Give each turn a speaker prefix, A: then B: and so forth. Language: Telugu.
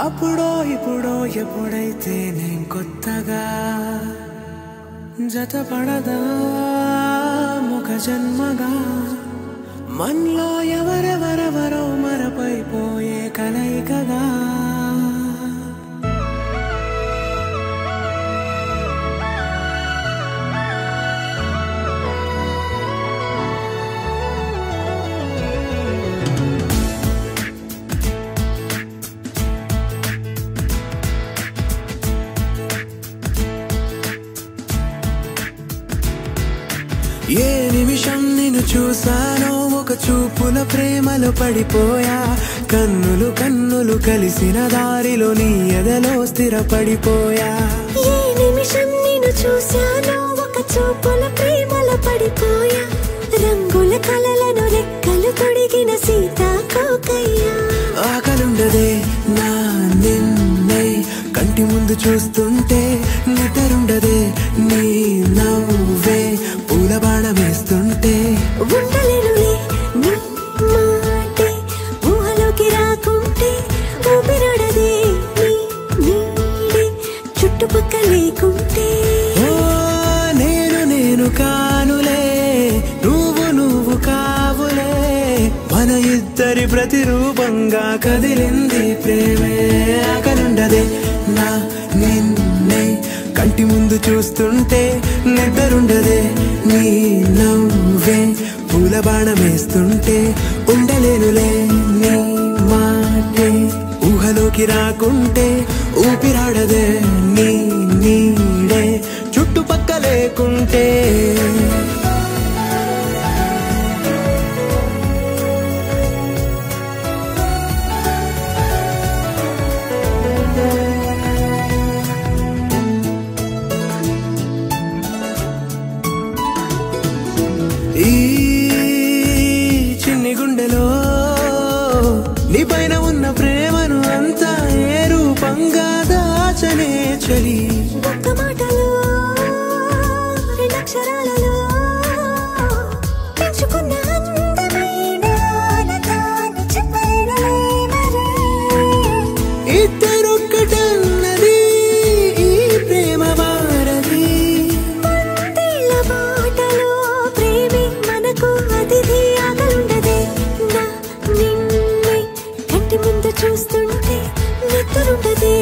A: అప్పుడో ఇప్పుడో ఎప్పుడైతే నేను కొత్తగా జతపడదా ముఖ జన్మగా మనలో ఎవరెవరెవరో మరపైపోయే కలయికగా ఏ నిమిషం నిన్ను చూసానో ఒక చూపుల ప్రేమలో పడిపోయా కన్నులు కన్నులు కలిసిన దారిలో నీ ఎదలో స్థిరపడిపోయా
B: ఏ నిమిషం నిన్ను చూసానో ఒక చూపుల ప్రేమలో పడిపోయా రంగుల కలలను రెక్కలు తొడిగిన సీతాకోకయ్యా
A: ఆకలుండదే నా నిన్నే కంటి ముందు చూస్తుంటే నిద్రుండదే నీ నవ్వే పూల బాణమేస్తుంటే
B: ఉండలేనులే నీ మాటే ఊహలోకి రాకుంటే ఊపిరాడదే నీ నీడే చుట్టుపక్కల లేకుంటే
A: నేను కానులే నువ్వు కావులే మన ఇద్దరి ప్రతిరూపంగా కదిలింది ప్రేమే ఆకలుండదే నా నిన్నే కంటి ముందు చూస్తుంటే నిద్రుండదే నీ నవ్వే పూల బాణమేస్తుంటే ఉండలేనులే నీ మాటే ఊహలోకి రాకుంటే ఊపిరాడదే నీ నీడే చుట్టుపక్క లేకుంటే ఈ చిన్ని గుండెలో నీ పైన ఉన్న ప్రేమను అంతా ఏ రూపంగా దాచనే చలి
B: ఒక్క మాటలో రెండక్షరాలలో పెంచుకున్న అందమైన ఆనందాన్ని చెప్పలేనులే మరి
A: ఇద్దరొక్కటన్నది ఈ ప్రేమ వారది
B: వందేళ్ల బాటలో ప్రేమే మనకు అతిథి ఆగలుండదే నా నిన్నే కంటి ముందు చూస్తుంటే నిద్రుండదే